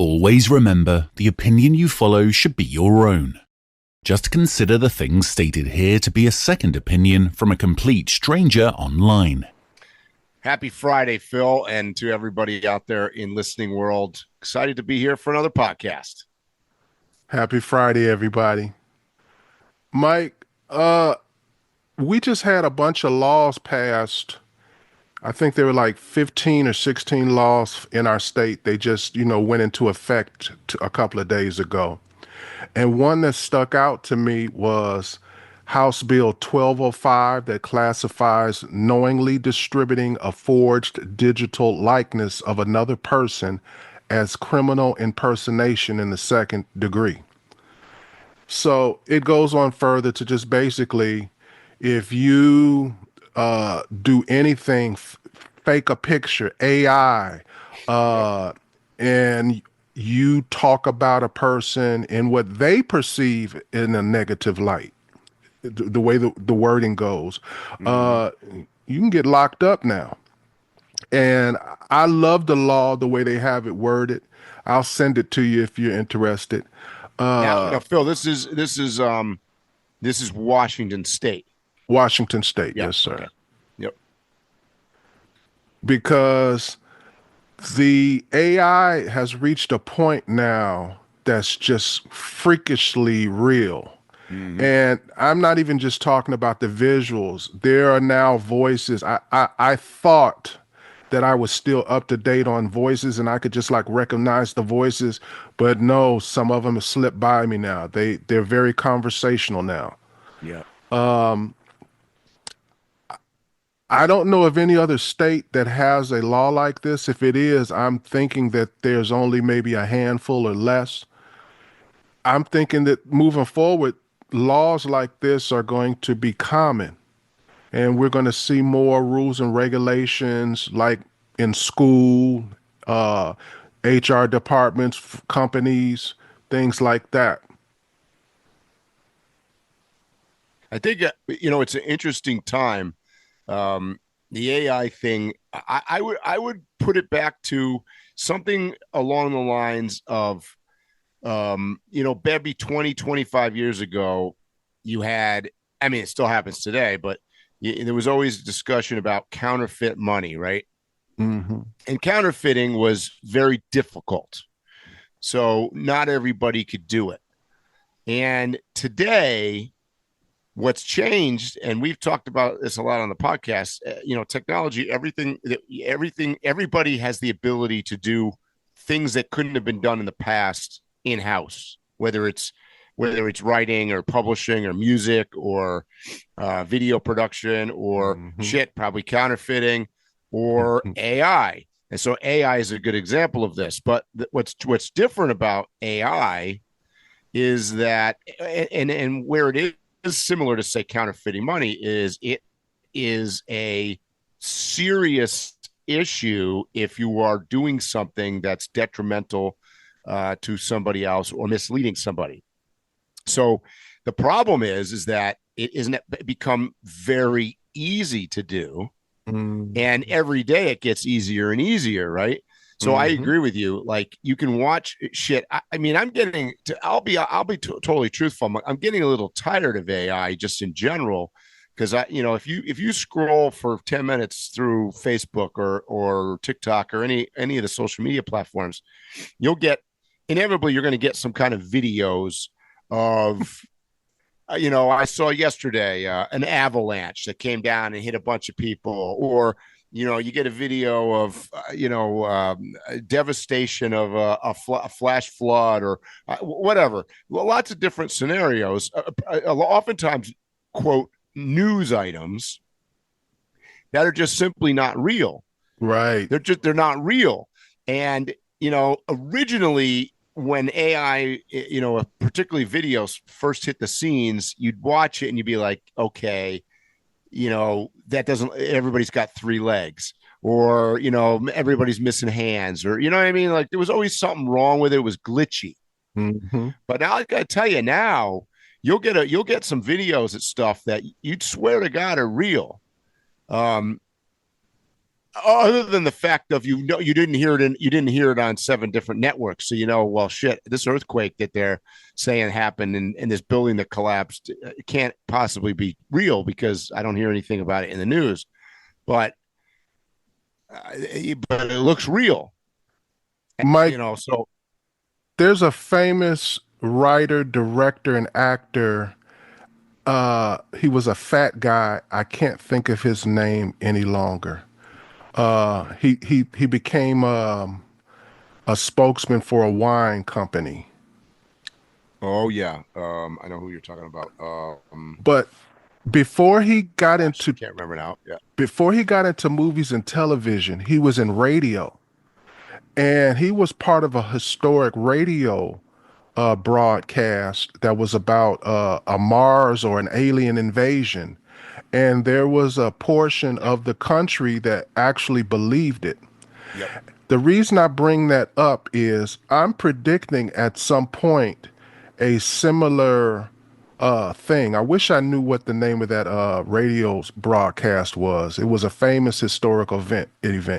Always remember, the opinion you follow should be your own. Just consider the things stated here to be a second opinion from a complete stranger online. Happy Friday, Phil, and to everybody out there in listening world. Excited to be here for another podcast. Happy Friday, everybody. Mike, we just had a bunch of laws passed. I think there were like 15 or 16 laws in our state. They just, went into effect a couple of days ago. And one that stuck out to me was House Bill 1205 that classifies knowingly distributing a forged digital likeness of another person as criminal impersonation in the second degree. So it goes on further to just basically, if you do anything, fake a picture, AI, and you talk about a person in what they perceive in a negative light, the way the wording goes, you can get locked up now. And I love the law, the way they have it worded. I'll send it to you if you're interested. Now, Phil, this is Washington State. Washington State, Yep. Yes, sir. Okay. Yep. Because the AI has reached a point now that's just freakishly real. And I'm not even just talking about the visuals. There are now voices. I thought that I was still up to date on voices and I could just like recognize the voices, but no, some of them have slipped by me now. They're very conversational now. Yeah. I don't know of any other state that has a law like this. If it is, I'm thinking that there's only maybe a handful or less. I'm thinking that moving forward, laws like this are going to be common. And we're going to see more rules and regulations like in school, HR departments, companies, things like that. I think, it's an interesting time. The AI thing, I would put it back to something along the lines of, maybe 20, 25 years ago, you had, it still happens today, but there was always a discussion about counterfeit money, right? And counterfeiting was very difficult. So not everybody could do it. And today, what's changed, and we've talked about this a lot on the podcast, technology, everybody has the ability to do things that couldn't have been done in the past in-house, whether it's writing or publishing or music or video production or probably counterfeiting or AI. And so AI is a good example of this. But what's different about AI is that, and where it is similar to, say, counterfeiting money, is it is a serious issue if you are doing something that's detrimental to somebody else or misleading somebody. So the problem is that it isn't become very easy to do. And every day it gets easier and easier, right? So I agree with you. Like, you can watch shit. I'm getting to, I'll be totally truthful. I'm getting a little tired of AI just in general, because if you scroll for 10 minutes through Facebook or TikTok or any of the social media platforms, you're going to get some kind of videos of, I saw yesterday an avalanche that came down and hit a bunch of people, or you get a video of devastation of a flash flood or whatever. Lots of different scenarios. Oftentimes, quote, news items that are just simply not real. Right. They're not real. And originally, when AI, particularly videos first hit the scenes, you'd watch it and you'd be like, okay, that doesn't, everybody's got three legs, or, everybody's missing hands, or, what I mean? Like, there was always something wrong with it. It was glitchy. But now I got to tell you, now you'll get some videos and stuff that you'd swear to God are real. other than the fact of you didn't hear it on 7 different networks, so well, shit, this earthquake that they're saying happened in this building that collapsed, it can't possibly be real because I don't hear anything about it in the news, but it looks real, Mike, so there's a famous writer, director, and actor. He was a fat guy. I can't think of his name any longer. He became a spokesman for a wine company. Oh yeah, I know who you're talking about. But before he got into, can't remember now. Yeah, before he got into movies and television, he was in radio, and he was part of a historic radio broadcast that was about a Mars or an alien invasion. And there was a portion of the country that actually believed it. Yep. The reason I bring that up is I'm predicting at some point a similar thing. I wish I knew what the name of that radio broadcast was. It was a famous historical event.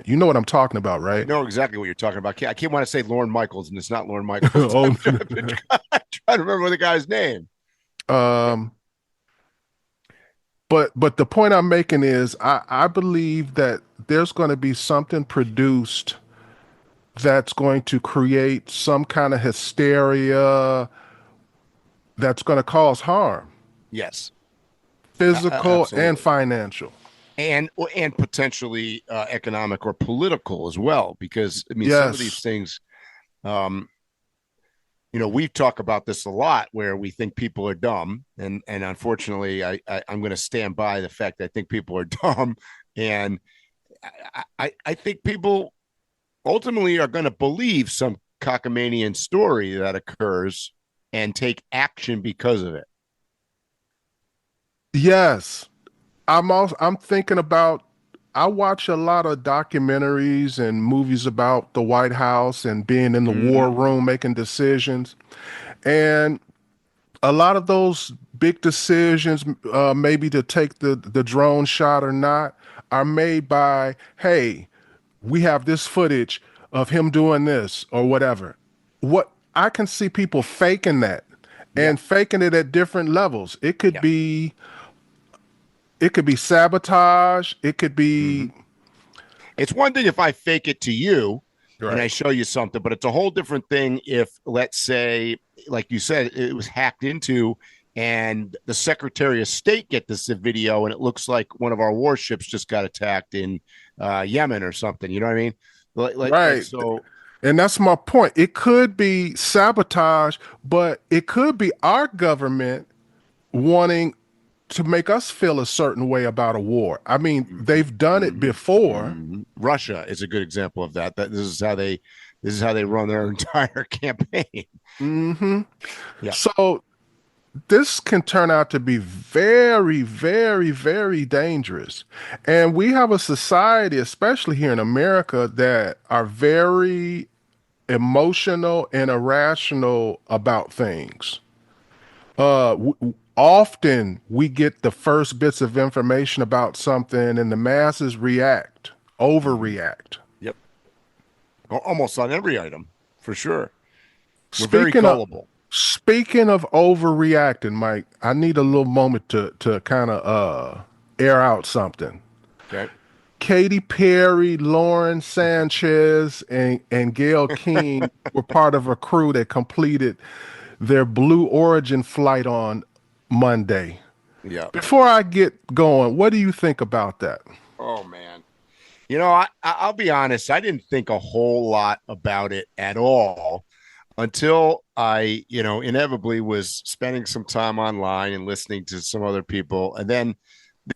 You know what I'm talking about, right? I know exactly what you're talking about. I can't want to say Lorne Michaels, and it's not Lorne Michaels. Oh, I'm trying to remember the guy's name. But the point I'm making is I believe that there's going to be something produced that's going to create some kind of hysteria that's going to cause harm. Yes. Physical and financial. And potentially economic or political as well, because I mean, yes. Some of these things, we talk about this a lot where we think people are dumb, and unfortunately, I'm going to stand by the fact that I think people are dumb, and I think people ultimately are going to believe some cockamanian story that occurs and take action because of it. Yes. I'm thinking about, I watch a lot of documentaries and movies about the White House and being in the war room making decisions. And a lot of those big decisions, maybe to take the drone shot or not, are made by, hey, we have this footage of him doing this or whatever. What I can see people faking that and faking it at different levels. It could be sabotage. It could be. It's one thing if I fake it to you and I show you something, but it's a whole different thing if, let's say, like you said, it was hacked into and the Secretary of State get this video and it looks like one of our warships just got attacked in Yemen or something. You know what I mean? Right. So, and that's my point. It could be sabotage, but it could be our government wanting to make us feel a certain way about a war. I mean, they've done it before. Russia is a good example of that. This is how they run their entire campaign. Yeah. So this can turn out to be very, very, very dangerous. And we have a society, especially here in America, that are very emotional and irrational about things. Often we get the first bits of information about something and the masses overreact. Yep. Almost on every item, for sure. We're very gullible. Speaking of overreacting, Mike, I need a little moment to kind of air out something. Okay. Katy Perry, Lauren Sanchez, and Gayle King were part of a crew that completed their Blue Origin flight on Monday. Yeah. Before I get going, what do you think about that? Oh man, I'll be honest. I didn't think a whole lot about it at all until I, inevitably was spending some time online and listening to some other people, and then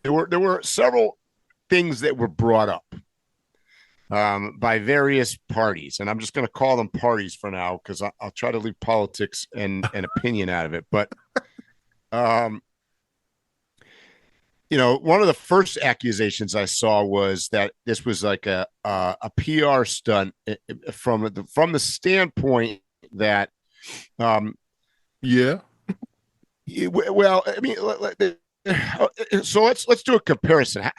there were several things that were brought up by various parties, and I'm just going to call them parties for now because I'll try to leave politics and opinion out of it, but. One of the first accusations I saw was that this was like a PR stunt from the standpoint that, well, I mean, so let's do a comparison.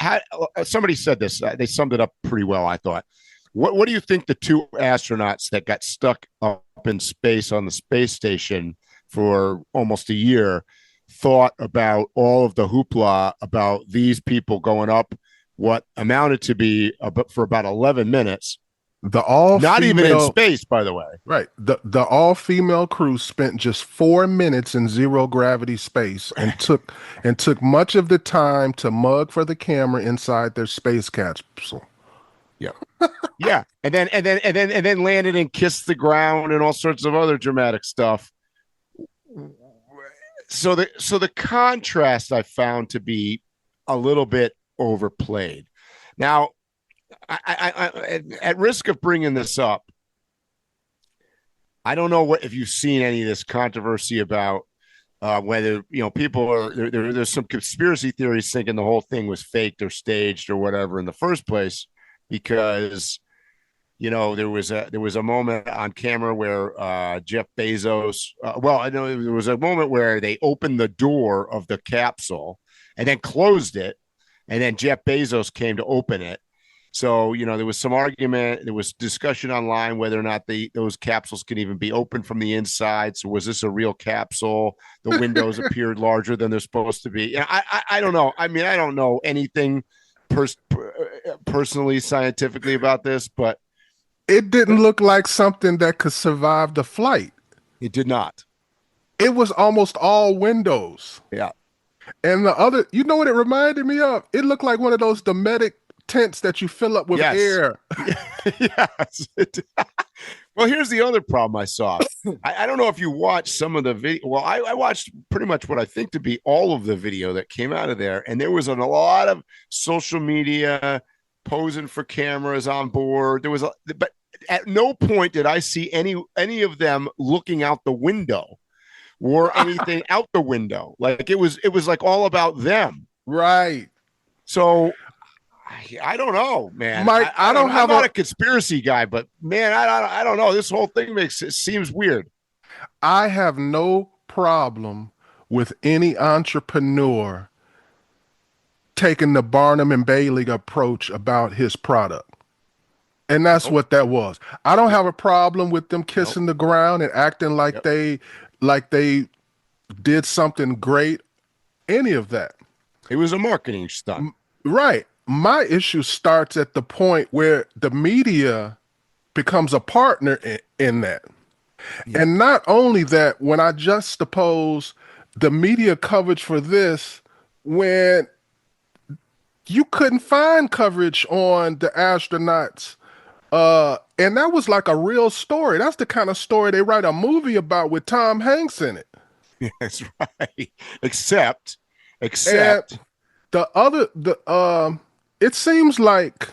Somebody said this. They summed it up pretty well, I thought. What do you think the two astronauts that got stuck up in space on the space station for almost a year thought about all of the hoopla about these people going up what amounted to be for about 11 minutes? Not even in space, by the way. Right. The all-female crew spent just 4 minutes in zero gravity space and took much of the time to mug for the camera inside their space capsule. Yeah. Yeah. And then landed and kissed the ground and all sorts of other dramatic stuff. So the contrast I found to be a little bit overplayed. Now, I at risk of bringing this up, I don't know if you've seen any of this controversy about whether people are there's some conspiracy theories thinking the whole thing was faked or staged or whatever in the first place, because there was a moment on camera where Jeff Bezos, I know there was a moment where they opened the door of the capsule and then closed it, and then Jeff Bezos came to open it. So, there was some argument, there was discussion online whether or not those capsules can even be opened from the inside. So was this a real capsule? The windows appeared larger than they're supposed to be. I don't know. I mean, I don't know anything personally, scientifically about this, but it didn't look like something that could survive the flight. It did not. It was almost all windows. Yeah. And the other, what it reminded me of? It looked like one of those Dometic tents that you fill up with air. Yes. Well, here's the other problem I saw. I don't know if you watched some of the video. Well, I watched pretty much what I think to be all of the video that came out of there. And there was a lot of social media posing for cameras on board. But at no point did I see any of them looking out the window or anything out the window. Like it was like all about them. Right. So I don't know, man. Mike, I'm not a conspiracy guy, but man, I don't know. This whole thing seems weird. I have no problem with any entrepreneur taking the Barnum and Bailey approach about his product. And that's what that was. I don't have a problem with them kissing the ground and acting like they did something great. Any of that. It was a marketing stunt. Right. My issue starts at the point where the media becomes a partner in that. Yeah. And not only that, when I juxtapose the media coverage for this, when you couldn't find coverage on the astronauts, and that was like a real story. That's the kind of story they write a movie about with Tom Hanks in it. That's right. Except it seems like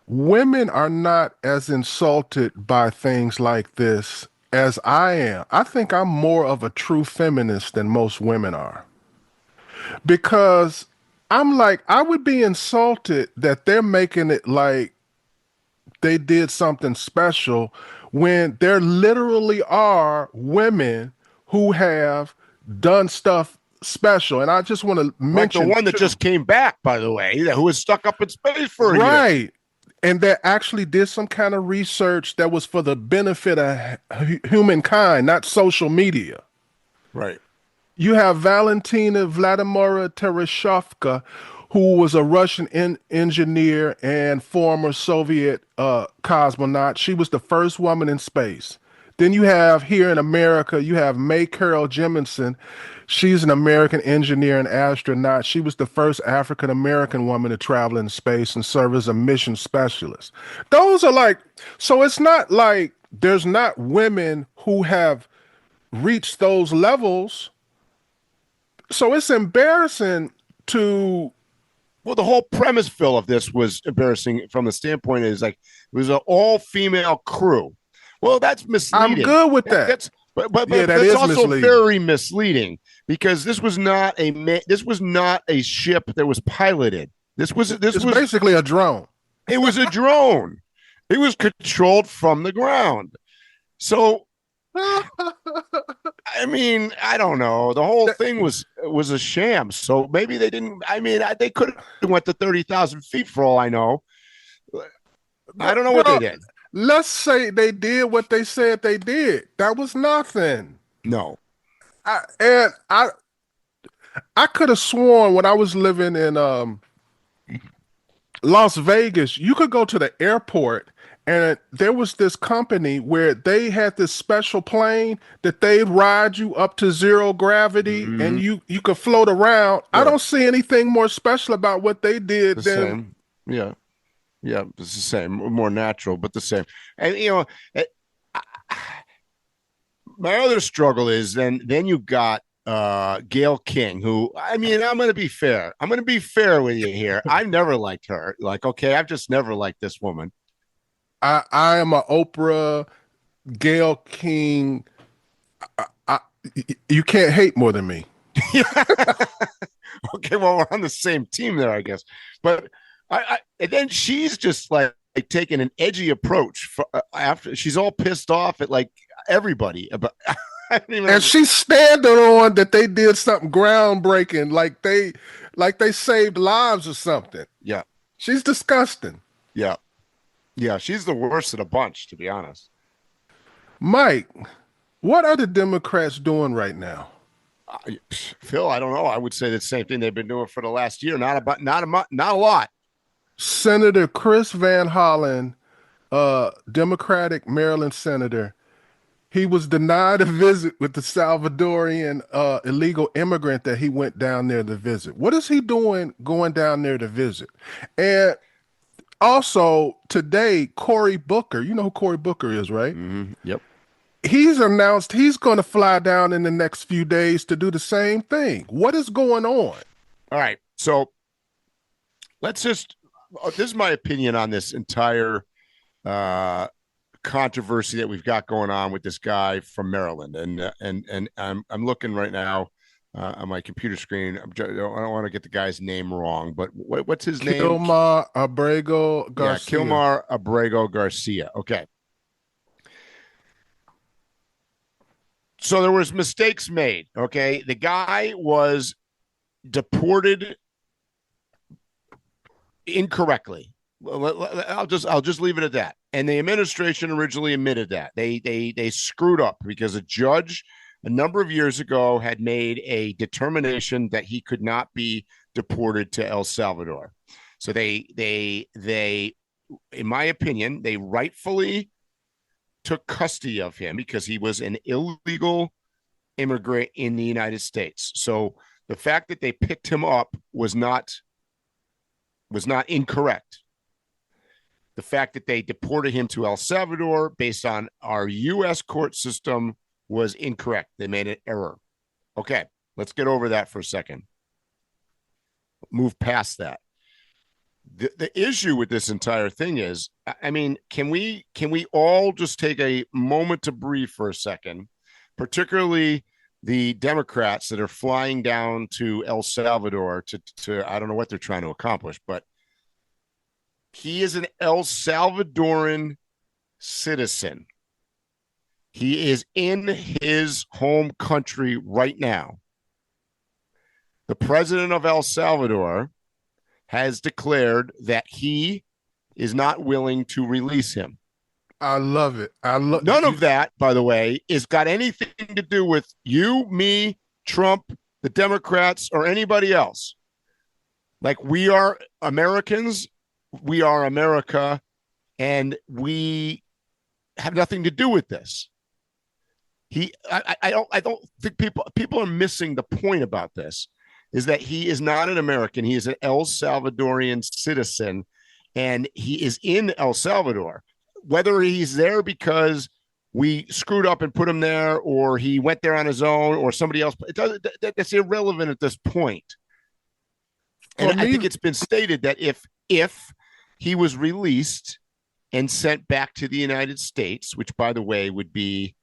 women are not as insulted by things like this as I am. I think I'm more of a true feminist than most women are. Because I'm like, I would be insulted that they're making it like they did something special when there literally are women who have done stuff special. And I just want to mention the one that just came back, by the way, who was stuck up in space for a year. Right. And that actually did some kind of research that was for the benefit of humankind, not social media. Right. You have Valentina Vladimira Tereshkovka, who was a Russian engineer and former Soviet cosmonaut. She was the first woman in space. Then you have here in America, you have May Carol Jemison. She's an American engineer and astronaut. She was the first African-American woman to travel in space and serve as a mission specialist. Those are like, so it's not like there's not women who have reached those levels. So it's embarrassing to... Well, the whole premise, Phil, of this was embarrassing from the standpoint is like, it was an all-female crew. Well, that's misleading. I'm good with that. But that's also misleading. Very misleading because this was not a ship that was piloted. This was basically a drone. It was a drone. It was controlled from the ground. So I mean, I don't know. The whole thing was a sham. So maybe they didn't. I mean, they could have went to 30,000 feet for all I know. I don't know what they did. Let's say they did what they said they did. That was nothing. No. I could have sworn when I was living in Las Vegas, you could go to the airport and there was this company where they had this special plane that they'd ride you up to zero gravity and you could float around. Yeah. I don't see anything more special about what they did than same. Yeah, it's the same, more natural, but the same. And my other struggle is then you got Gail King, who, I mean, I'm going to be fair. I'm going to be fair with you here. I've never liked her. Like, okay, I've just never liked this woman. I am a Oprah, Gail King. You can't hate more than me. Okay, well, we're on the same team there, I guess. But and then she's just like taking an edgy approach after she's all pissed off at like everybody about. And she's standing on that they did something groundbreaking, like they saved lives or something. Yeah, she's disgusting. Yeah, she's the worst of the bunch, to be honest. Mike, what are the Democrats doing right now? Phil, I don't know. I would say the same thing they've been doing for the last year. Not a lot. Senator Chris Van Hollen, Democratic Maryland senator, he was denied a visit with the Salvadorian illegal immigrant that he went down there to visit. What is he doing going down there to visit? And also today, Cory Booker, you know who Cory Booker is, right? Mm-hmm. Yep. He's announced he's going to fly down in the next few days to do the same thing. What is going on? All right. So let's just, this is my opinion on this entire controversy that we've got going on with this guy from Maryland. And I'm looking right now on my computer screen. I don't want to get the guy's name wrong, but what's his name? Kilmar Árego Garcia. Yeah, Kilmar Árego Garcia. Okay. So there was mistakes made. Okay. The guy was deported incorrectly. I'll just leave it at that. And the administration originally admitted that they screwed up because a judge a number of years ago had made a determination that he could not be deported to El Salvador. So they in my opinion, they rightfully took custody of him because he was an illegal immigrant in the United States. So the fact that they picked him up was not incorrect. The fact that they deported him to El Salvador based on our U.S. court system was incorrect. They made an error. Okay, let's get over that for a second. Move past that. The issue with this entire thing is, I mean, can we all just take a moment to breathe for a second, particularly the Democrats that are flying down to El Salvador to I don't know what they're trying to accomplish, but he is an El Salvadoran citizen. He is in his home country right now. The president of El Salvador has declared that he is not willing to release him. I love it. None of that, by the way, is got anything to do with you, me, Trump, the Democrats, or anybody else. Like, we are Americans, we are America, and we have nothing to do with this. I don't think people are missing the point about this. Is that he is not an American. He is an El Salvadorian citizen, and he is in El Salvador. Whether he's there because we screwed up and put him there, or he went there on his own, or somebody else, that's irrelevant at this point. And I think it's been stated that if he was released and sent back to the United States, which, by the way, would be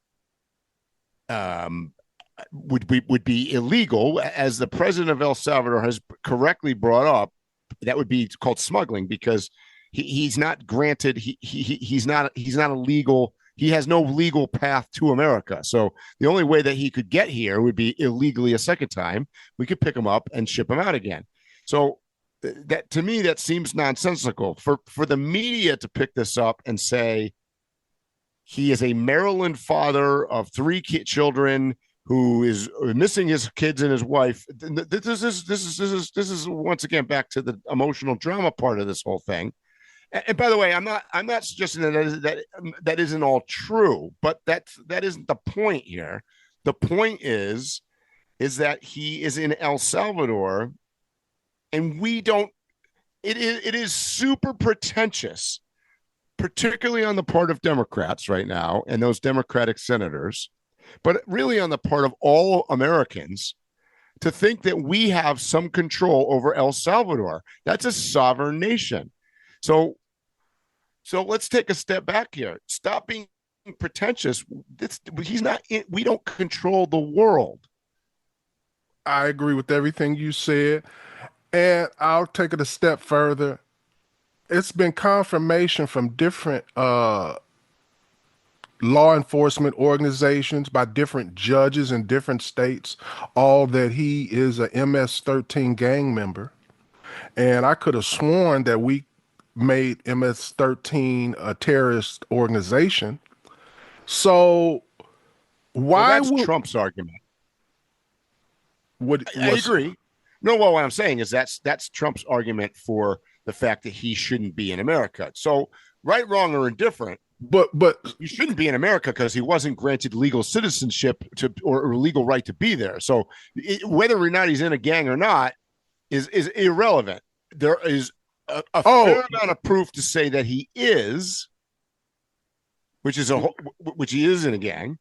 illegal, as the president of El Salvador has correctly brought up, that would be called smuggling, because he's not granted. He's not a legal he has no legal path to America. So the only way that he could get here would be illegally a second time. We could pick him up and ship him out again. So that, to me, that seems nonsensical for the media to pick this up and say he is a Maryland father of 3 children who is missing his kids and his wife. This is once again back to the emotional drama part of this whole thing. And by the way, I'm not suggesting that isn't all true, but that isn't the point here. The point is that he is in El Salvador, and we don't. It is super pretentious, particularly on the part of Democrats right now and those Democratic senators, but really on the part of all Americans, to think that we have some control over El Salvador. That's a sovereign nation. So let's take a step back here. Stop being pretentious. He's not. We don't control the world. I agree with everything you said, and I'll take it a step further. It's been confirmation from different law enforcement organizations by different judges in different states, all that he is a MS-13 gang member. And I could have sworn that we made MS-13 a terrorist organization. So why that's Trump's argument? I agree. No, well, what I'm saying is that's Trump's argument for the fact that he shouldn't be in America. So right, wrong, or indifferent, but he shouldn't be in America because he wasn't granted legal citizenship or legal right to be there. So whether or not he's in a gang or not is irrelevant. There is a fair amount of proof to say that he is, which he is in a gang.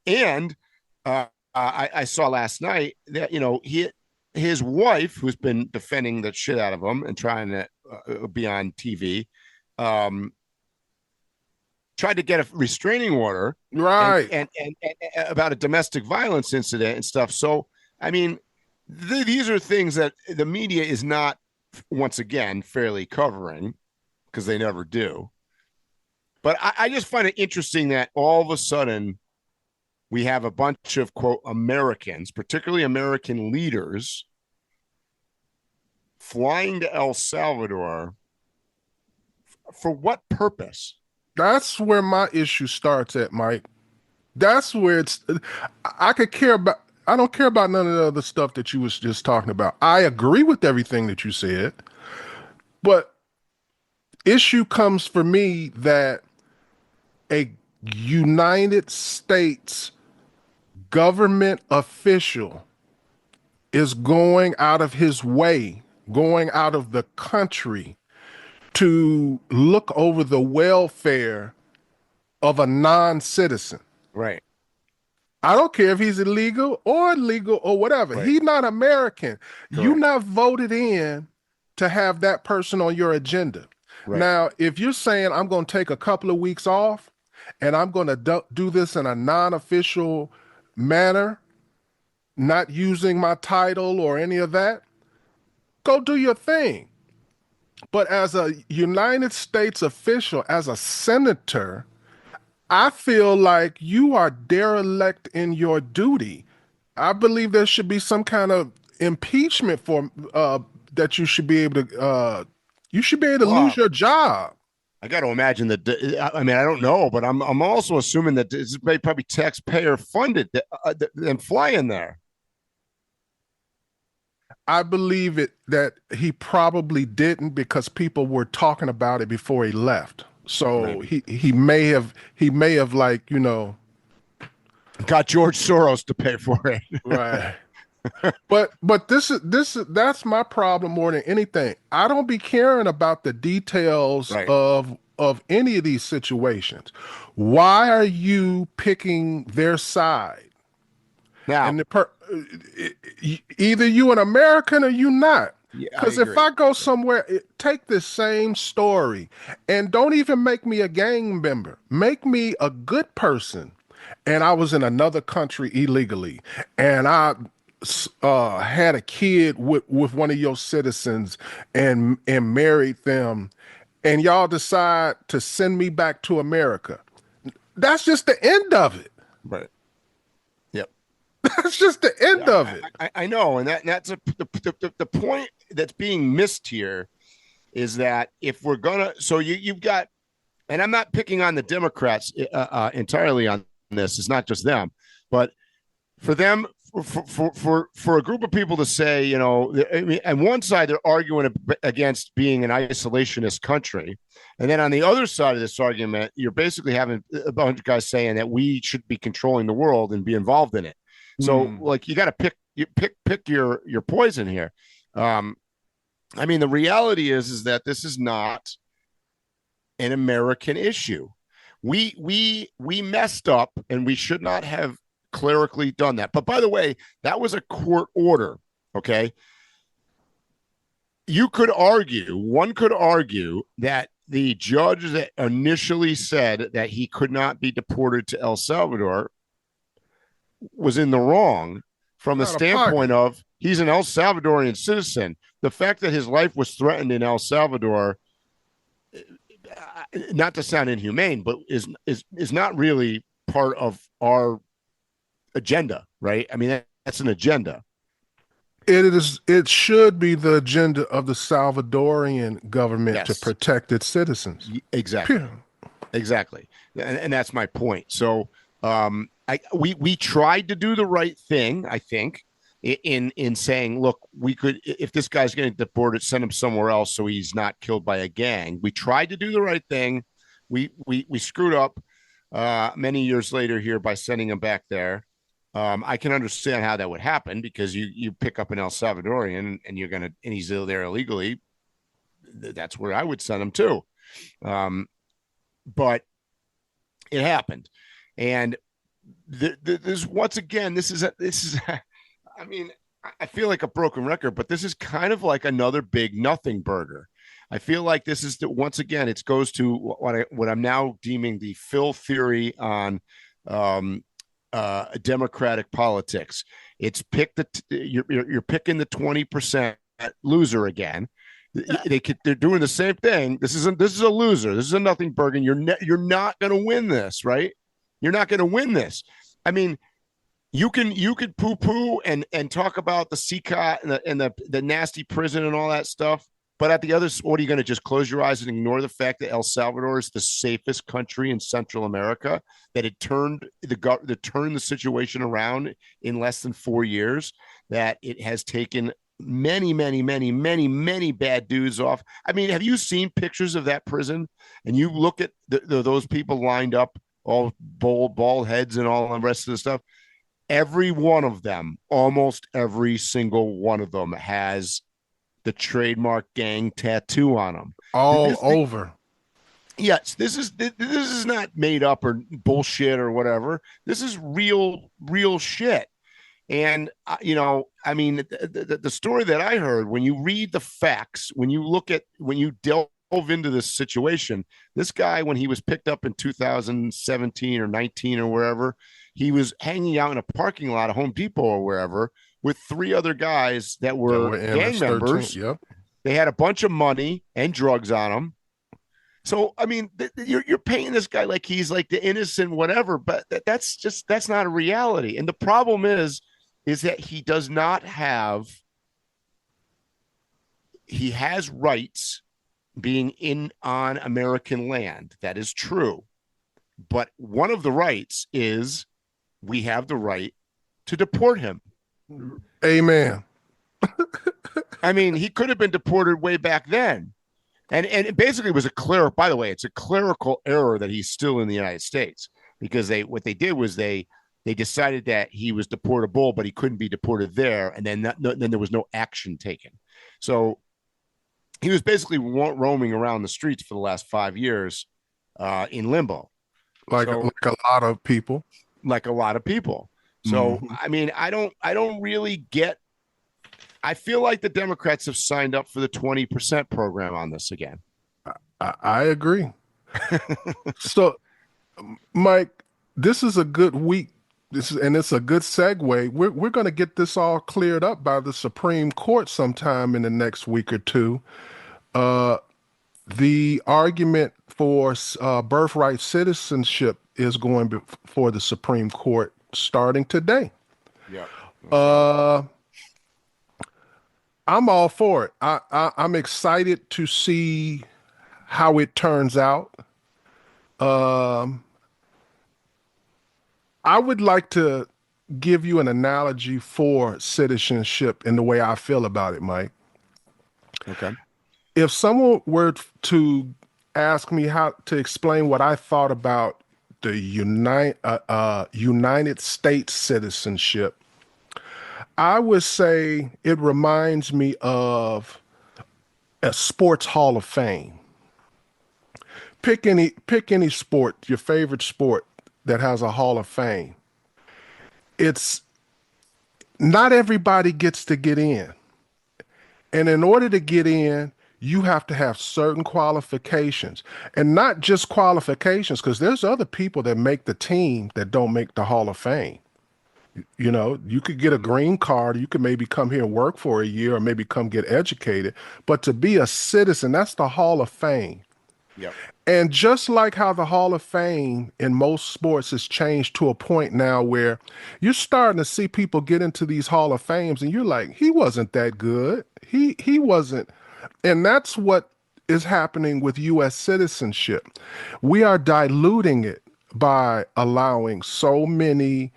And I saw last night that his wife, who's been defending the shit out of him and trying to be on TV, tried to get a restraining order, right, and about a domestic violence incident and stuff. So I mean, these are things that the media is not, once again, fairly covering, because they never do. But I just find it interesting that all of a sudden we have a bunch of, quote, Americans, particularly American leaders, flying to El Salvador. For what purpose? That's where my issue starts at, Mike. That's where I don't care about none of the other stuff that you was just talking about. I agree with everything that you said, but issue comes for me that a United States government official is going out of his way, going out of the country to look over the welfare of a non-citizen. Right. I don't care if he's illegal or legal or whatever. Right. He's not American. Correct. You not voted in to have that person on your agenda. Right. Now, if you're saying I'm going to take a couple of weeks off and I'm going to do this in a non-official manner, not using my title or any of that, go do your thing. But as a United States official, as a senator, I feel like you are derelict in your duty. I believe there should be some kind of impeachment for that you should be able to lose your job. I got to imagine that. I mean, I don't know, but I'm also assuming that it's probably taxpayer funded and flying there. I believe that he probably didn't, because people were talking about it before he left. So he may have like, got George Soros to pay for it. Right. But that's my problem more than anything. I don't be caring about the details of any of these situations. Why are you picking their side? Now, and either you an American or you not. Because if I go somewhere, take the same story and don't even make me a gang member. Make me a good person. And I was in another country illegally, and I had a kid with one of your citizens and married them, and y'all decide to send me back to America. That's just the end of it. Right. Yep. That's just the end of it. I know, and that's the point that's being missed here is that if we're gonna, so you've got, and I'm not picking on the Democrats entirely on this. It's not just them, but for them, for a group of people to say, you know, I mean, on one side they're arguing against being an isolationist country, and then on the other side of this argument, you're basically having a bunch of guys saying that we should be controlling the world and be involved in it. So, like, you got to pick your poison here. I mean, the reality is that this is not an American issue. We messed up, and we should not have clerically done that. But by the way, that was a court order. Okay. One could argue that the judge that initially said that he could not be deported to El Salvador was in the wrong from the standpoint of he's an El Salvadorian citizen. The fact that his life was threatened in El Salvador, not to sound inhumane, but is not really part of our agenda, right? I mean, that's an agenda. It should be the agenda of the Salvadorian government to protect its citizens. Exactly. Pure. Exactly. And that's my point. So we tried to do the right thing, I think, in saying, look, we could, if this guy's getting deported, send him somewhere else so he's not killed by a gang. We tried to do the right thing. We screwed up many years later here by sending him back there. I can understand how that would happen because you pick up an El Salvadorian and he's there illegally. That's where I would send him to. But it happened. And this once again, this is I mean, I feel like a broken record, but this is kind of like another big nothing burger. I feel like this is once again, it goes to what I'm now deeming the Phil theory on democratic politics. It's you're picking the 20% loser again. They're doing the same thing. This is a loser. This is a nothing burger. You're not going to win this, right? You're not going to win this. I mean, you could poo-poo and talk about the CCOT and the nasty prison and all that stuff. But at the other, what are you going to just close your eyes and ignore the fact that El Salvador is the safest country in Central America, that it turned the situation around in less than 4 years, that it has taken many bad dudes off. I mean, have you seen pictures of that prison? And you look at those people lined up, all bald heads and all the rest of the stuff. Every one of them, almost every single one of them has the trademark gang tattoo on them. All over. Yes, this is not made up or bullshit or whatever. This is real shit. And I mean, the story that I heard, when you read the facts, when you delve into this situation, this guy, when he was picked up in 2017 or 19 or wherever, he was hanging out in a parking lot of Home Depot or wherever with 3 other guys that were gang members. Yep. They had a bunch of money and drugs on them. So, I mean, you're painting this guy like he's like the innocent whatever, but that's not a reality. And the problem is that he does not have, he has rights being on American land. That is true. But one of the rights is we have the right to deport him. Amen. I mean, he could have been deported way back then. And it basically was by the way, it's a clerical error that he's still in the United States, because what they did was they decided that he was deportable, but he couldn't be deported there. And then there was no action taken. So he was basically roaming around the streets for the last 5 years in limbo. Like a lot of people. Like a lot of people. So, I mean, I don't really get, I feel like the Democrats have signed up for the 20% program on this again. I agree. So, Mike, this is a good week. And it's a good segue. We're going to get this all cleared up by the Supreme Court sometime in the next week or two. The argument for birthright citizenship is going before the Supreme Court starting today. Yeah. I'm all for it. I'm excited to see how it turns out. I would like to give you an analogy for citizenship in the way I feel about it, Mike. Okay. If someone were to ask me how to explain what I thought about the United States citizenship, I would say it reminds me of a sports hall of fame. Pick any sport, your favorite sport that has a hall of fame. It's not everybody gets to get in. And in order to get in, you have to have certain qualifications, and not just qualifications, because there's other people that make the team that don't make the Hall of Fame. You know, you could get a green card, you could maybe come here and work for a year or maybe come get educated, but to be a citizen, that's the Hall of Fame. Yep. And just like how the Hall of Fame in most sports has changed to a point now where you're starting to see people get into these Hall of Fames and you're like, he wasn't that good. He wasn't. And that's what is happening with U.S. citizenship. We are diluting it by allowing so many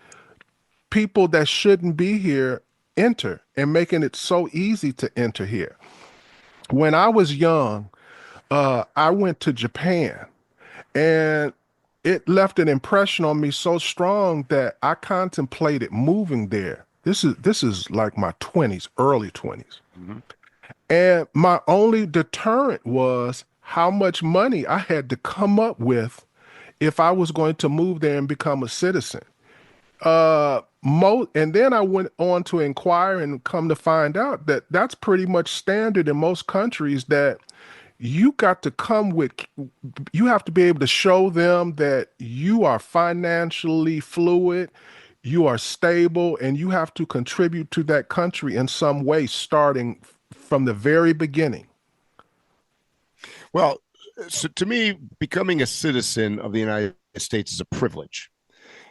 people that shouldn't be here enter and making it so easy to enter here. When I was young, I went to Japan, and it left an impression on me so strong that I contemplated moving there. This is like my 20s, early 20s. Mm-hmm. And my only deterrent was how much money I had to come up with if I was going to move there and become a citizen. And then I went on to inquire and come to find out that that's pretty much standard in most countries, that you got to come with, you have to be able to show them that you are financially fluid, you are stable, and you have to contribute to that country in some way starting from the very beginning. Well, so to me, becoming a citizen of the United States is a privilege.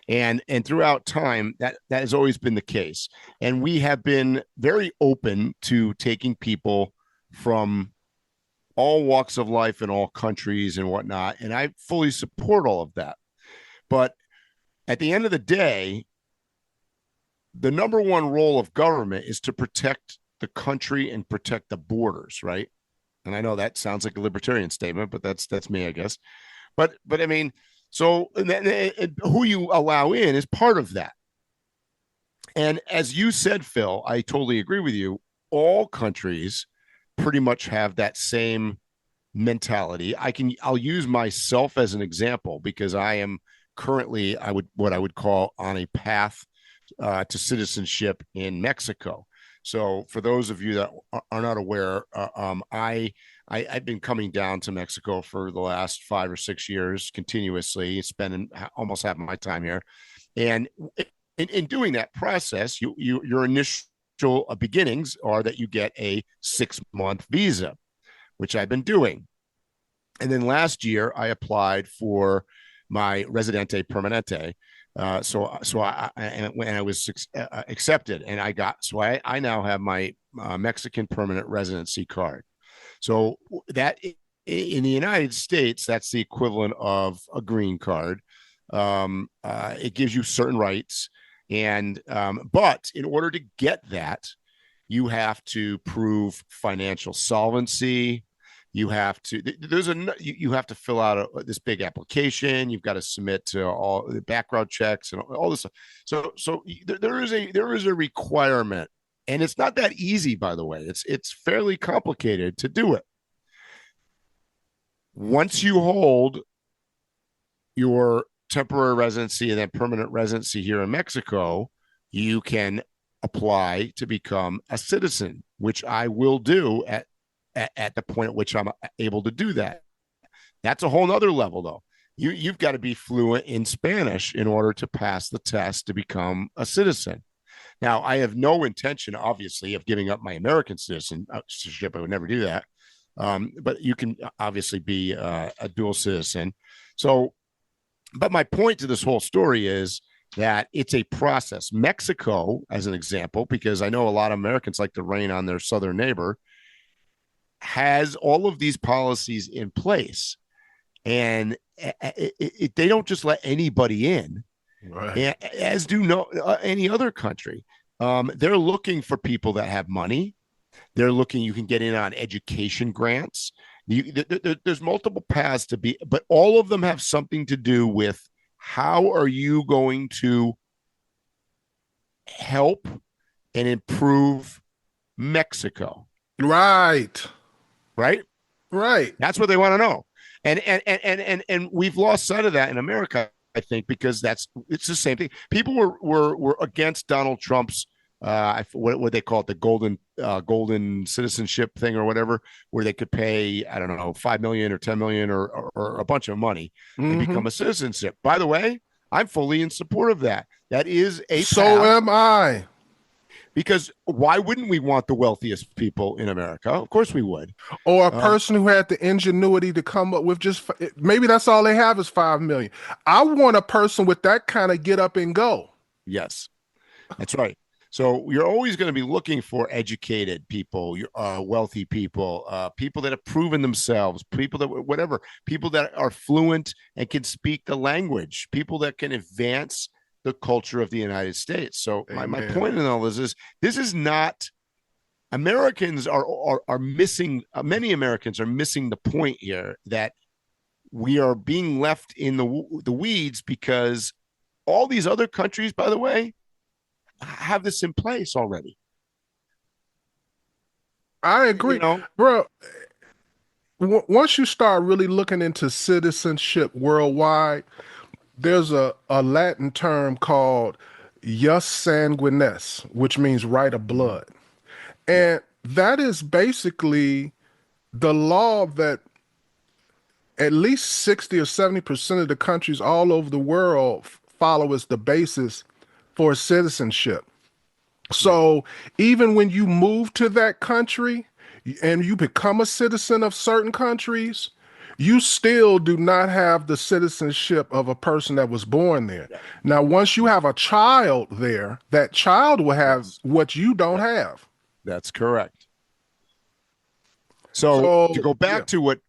And throughout time, that has always been the case. And we have been very open to taking people from all walks of life in all countries and whatnot. And I fully support all of that. But at the end of the day, the number one role of government is to protect the country and protect the borders, right? And I know that sounds like a libertarian statement, but that's me, I guess. But I mean, so and who you allow in is part of that. And as you said, Phil, I totally agree with you. All countries pretty much have that same mentality. I'll use myself as an example because I am currently what I would call on a path to citizenship in Mexico. So for those of you that are not aware, I've been coming down to Mexico for the last 5 or 6 years continuously, spending almost half of my time here. And in doing that process, your initial beginnings are that you get a 6-month visa, which I've been doing. And then last year, I applied for my Residente Permanente. When I was accepted, and I now have my Mexican permanent residency card. So that in the United States, that's the equivalent of a green card. It gives you certain rights, but in order to get that, you have to prove financial solvency. You have to fill out this big application. You've got to submit to all the background checks and all this stuff. So there is a requirement, and it's not that easy, by the way. It's fairly complicated to do it. Once you hold your temporary residency and then permanent residency here in Mexico, you can apply to become a citizen, which I will do at the point at which I'm able to do that. That's a whole nother level, though. You've got to be fluent in Spanish in order to pass the test to become a citizen. Now, I have no intention, obviously, of giving up my American citizenship. I would never do that. But you can obviously be a dual citizen. So But my point to this whole story is that it's a process. Mexico, as an example, because I know a lot of Americans like to rain on their southern neighbor, has all of these policies in place, and they don't just let anybody in, Right. as do any other country. They're looking for people that have money. They're looking, you can get in on education grants. There's multiple paths to be, but all of them have something to do with how are you going to help and improve Mexico? Right. Right? Right. That's what they want to know. And we've lost sight of that in America, I think, because it's the same thing. People were against Donald Trump's what they call it, the golden citizenship thing or whatever, where they could pay, I don't know, 5 million or 10 million or a bunch of money and become a citizenship. By the way, I'm fully in support of that. That is a So path, am I. because why wouldn't we want the wealthiest people in America? Of course we would. Or a person who had the ingenuity to come up with just, maybe that's all they have is 5 million. I want a person with that kind of get up and go. Yes, that's right. So you're always going to be looking for educated people, wealthy people, people that have proven themselves, people that whatever, people that are fluent and can speak the language, people that can advance the culture of the United States. So my point in all this is not, Americans are missing, many Americans are missing the point here, that we are being left in the weeds because all these other countries, by the way, have this in place already. I agree, bro. Once you start really looking into citizenship worldwide, there's a Latin term called jus sanguinis, which means right of blood. And that is basically the law that at least 60 or 70% of the countries all over the world follow as the basis for citizenship. So even when you move to that country and you become a citizen of certain countries, you still do not have the citizenship of a person that was born there. Now, once you have a child there, that child will have what you don't have. That's correct. So to go back to what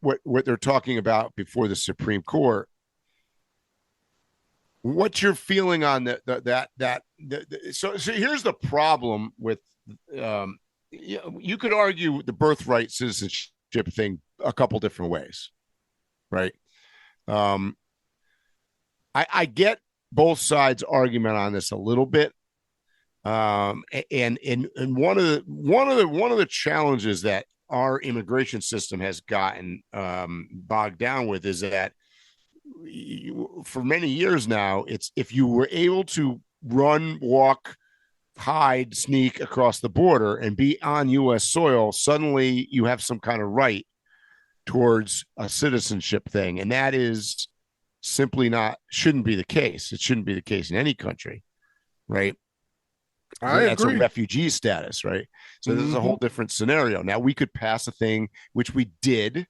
they're talking about before the Supreme Court, what's your feeling on so here's the problem with, you could argue the birthright citizenship thing a couple different ways, right? I get both sides' argument on this a little bit, and one of the challenges that our immigration system has gotten bogged down with is that for many years now, it's if you were able to run, walk, hide, sneak across the border and be on U.S. soil, suddenly you have some kind of right towards a citizenship thing. And that is simply shouldn't be the case. It shouldn't be the case in any country, right? That's a refugee status, right? So this is a whole different scenario. Now, we could pass a thing, which we did,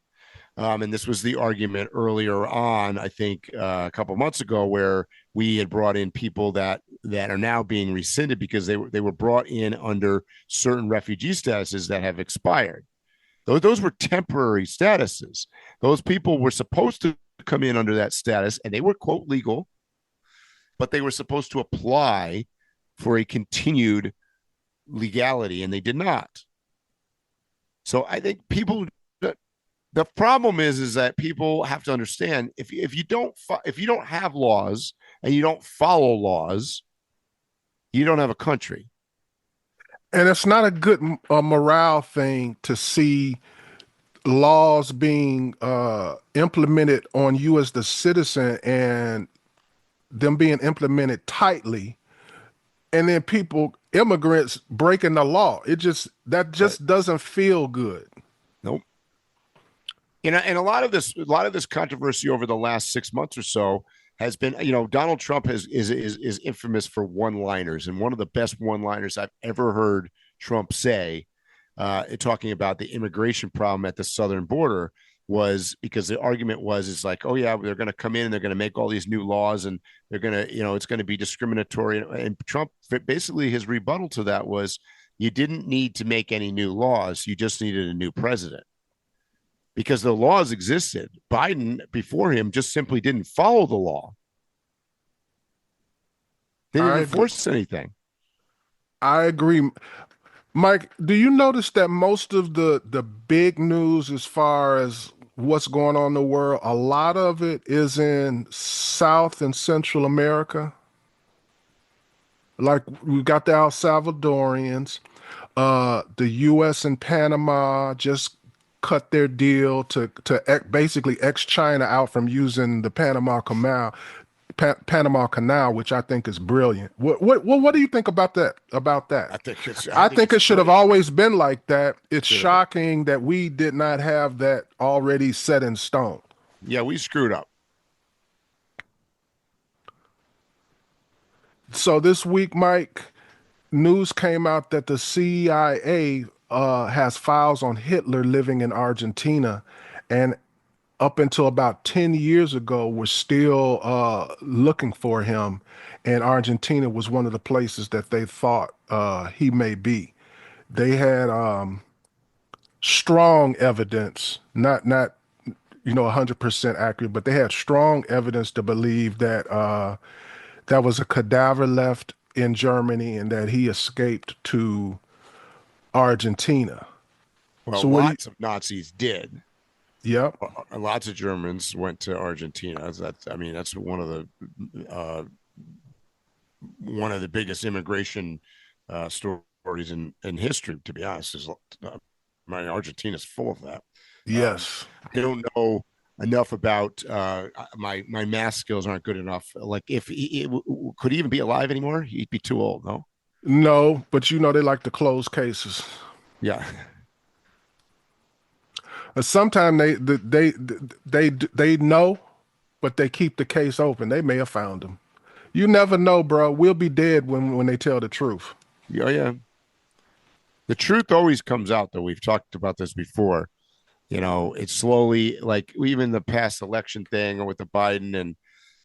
and this was the argument earlier on, I think, a couple of months ago, where we had brought in people that are now being rescinded because they were brought in under certain refugee statuses that have expired. Those were temporary statuses. Those people were supposed to come in under that status, and they were, quote, legal, but they were supposed to apply for a continued legality, and they did not. So I think the problem is that people have to understand, if you don't have laws and you don't follow laws, you don't have a country. And it's not a good morale thing to see laws being implemented on you as the citizen and them being implemented tightly, and then immigrants breaking the law. That doesn't feel good. Nope. And a lot of this controversy over the last 6 months or so has been, Donald Trump is infamous for one-liners, and one of the best one-liners I've ever heard Trump say, talking about the immigration problem at the southern border, was because the argument was, it's like, oh yeah, they're going to come in and they're going to make all these new laws and they're going to, it's going to be discriminatory. And Trump, basically his rebuttal to that was, you didn't need to make any new laws. You just needed a new president, because the laws existed. Biden before him just simply didn't follow the law. They didn't enforce anything. I agree. Mike, do you notice that most of the big news as far as what's going on in the world, a lot of it is in South and Central America? Like we got the El Salvadorians, the U.S. and Panama just cut their deal to basically China out from using the Panama Canal, which I think is brilliant. What do you think about that? I think it should have always been like that. It's shocking that we did not have that already set in stone. Yeah, we screwed up. So this week, Mike, news came out that the CIA has files on Hitler living in Argentina, and up until about 10 years ago, we're still looking for him. And Argentina was one of the places that they thought he may be. They had strong evidence, not 100% accurate, but they had strong evidence to believe that that was a cadaver left in Germany and that he escaped to Argentina. Well, so lots of Nazis did. Yep. Lots of Germans went to Argentina. That's one of the biggest immigration stories in history, to be honest. Argentina's full of that. Yes. I don't know enough about my math skills aren't good enough. Like, if could he even be alive anymore? He'd be too old, no? No, but they like to close cases. Yeah. Sometimes they know, but they keep the case open. They may have found him. You never know, bro. We'll be dead when they tell the truth. Yeah. The truth always comes out, though. We've talked about this before. It's slowly, like even the past election thing with the Biden and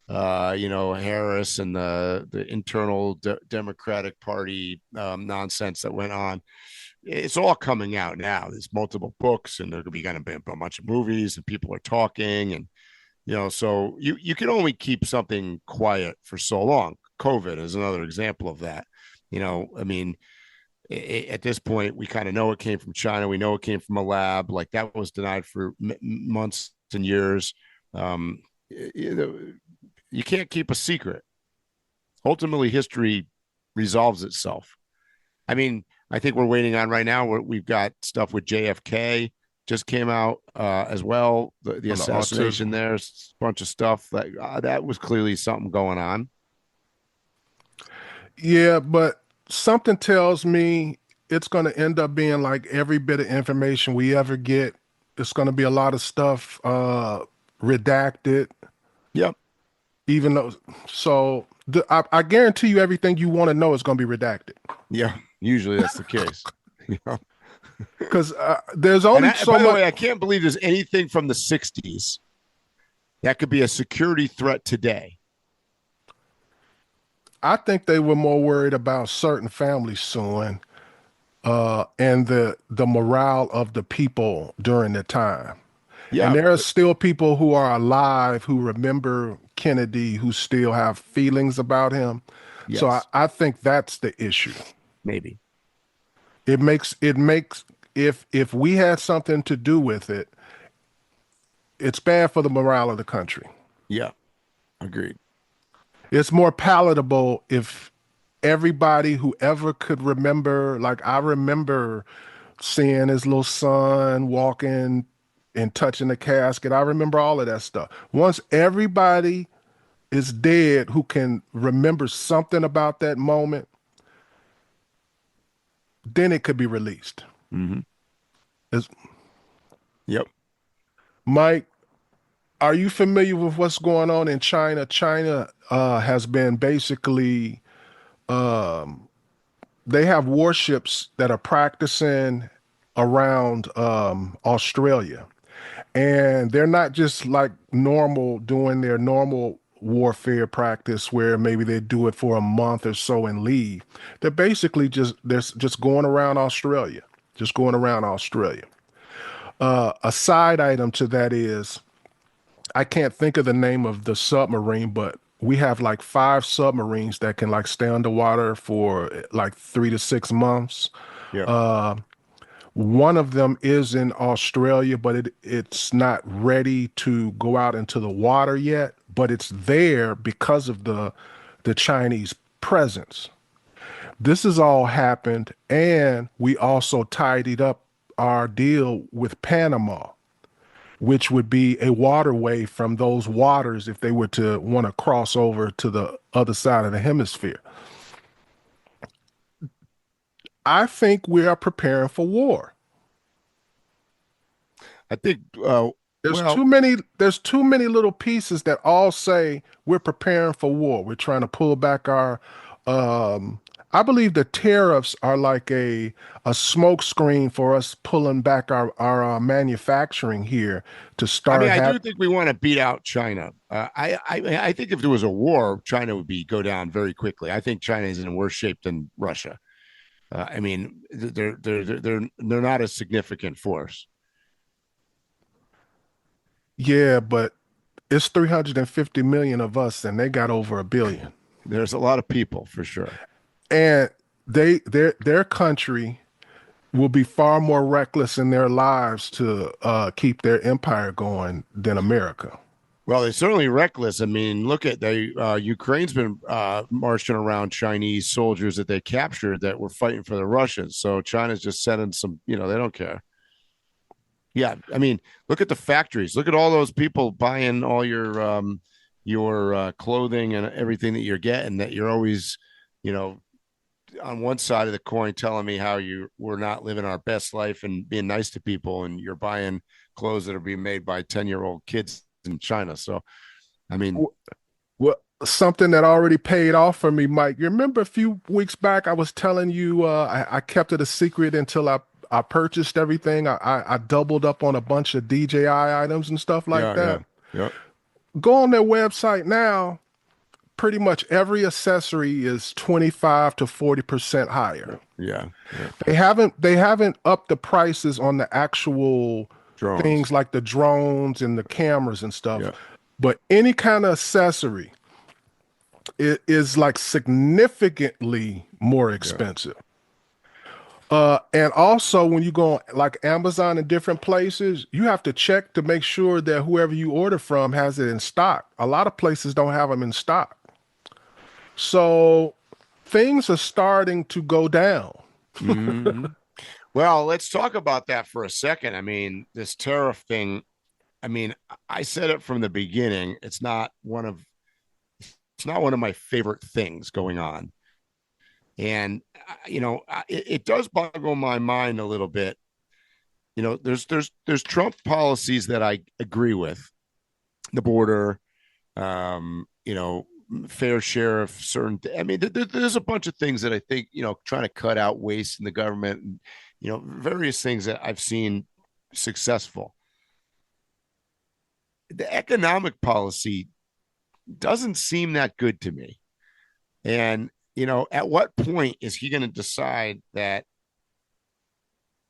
Harris and the internal Democratic Party nonsense that went on. It's all coming out now. There's multiple books, and there's going to be a bunch of movies, and people are talking, and so you can only keep something quiet for so long. COVID is another example of that. At this point, we kind of know it came from China. We know it came from a lab. Like, that was denied for months and years. You can't keep a secret. Ultimately, history resolves itself. I think we're waiting on right now. We've got stuff with JFK just came out as well. The assassination there, a bunch of stuff that was clearly something going on. Yeah, but something tells me it's going to end up being like every bit of information we ever get. It's going to be a lot of stuff redacted. Yep. Even though, I guarantee you everything you want to know is going to be redacted. Yeah, usually that's the case. Because there's only by the way, I can't believe there's anything from the 60s that could be a security threat today. I think they were more worried about certain families suing and the morale of the people during the time. Yeah, and there are still people who are alive who remember Kennedy, who still have feelings about him. Yes. So I think that's the issue. Maybe it makes if we had something to do with it, it's bad for the morale of the country. Yeah, agreed. It's more palatable if everybody who ever could remember, like I remember seeing his little son walking and touching the casket. I remember all of that stuff. Once everybody is dead who can remember something about that moment, then it could be released. Mm-hmm. Yep. Mike, are you familiar with what's going on in China? China has been basically, they have warships that are practicing around Australia. And they're not just like normal doing their normal warfare practice where maybe they do it for a month or so and leave. They're just going around Australia, just going around Australia. A side item to that is I can't think of the name of the submarine, but we have like 5 submarines that can like stay underwater for like 3 to 6 months. Yeah. One of them is in Australia, but it's not ready to go out into the water yet, but it's there because of the Chinese presence. This has all happened, and we also tidied up our deal with Panama, which would be a waterway from those waters if they were to want to cross over to the other side of the hemisphere. I think we are preparing for war. I think there's too many little pieces that all say we're preparing for war. We're trying to pull back our I believe the tariffs are like a smoke screen for us pulling back our manufacturing here to start. I mean, I do think we want to beat out China. I think if there was a war, China would go down very quickly. I think China is in worse shape than Russia. I mean, they're not a significant force. Yeah, but it's 350 million of us, and they got over 1 billion. There's a lot of people for sure. And their country will be far more reckless in their lives to keep their empire going than America. Well, they're certainly reckless. I mean, look at Ukraine's been marching around Chinese soldiers that they captured that were fighting for the Russians. So China's just sending some, they don't care. Yeah, I mean, look at the factories. Look at all those people buying all your clothing and everything that you're getting. That you're always, on one side of the coin, telling me how we're not living our best life and being nice to people, and you're buying clothes that are being made by 10-year-old kids in China. So, I mean, well, something that already paid off for me, Mike. You remember a few weeks back, I was telling you I kept it a secret until I purchased everything. I doubled up on a bunch of DJI items and stuff like that. Yeah. Go on their website now. Pretty much every accessory is 25 to 40% higher. Yeah. They haven't upped the prices on the actual drones. Things like the drones and the cameras and stuff. Yeah. But any kind of accessory is like significantly more expensive. And also when you go on like Amazon and different places, you have to check to make sure that whoever you order from has it in stock. A lot of places don't have them in stock. So things are starting to go down. Mm-hmm. Well, let's talk about that for a second. I mean, this tariff thing, I mean, I said it from the beginning. It's not one of my favorite things going on. And, it does boggle my mind a little bit. There's Trump policies that I agree with. The border, fair share of certain, there's a bunch of things that I think, trying to cut out waste in the government and, various things that I've seen successful. The economic policy doesn't seem that good to me. And, at what point is he going to decide that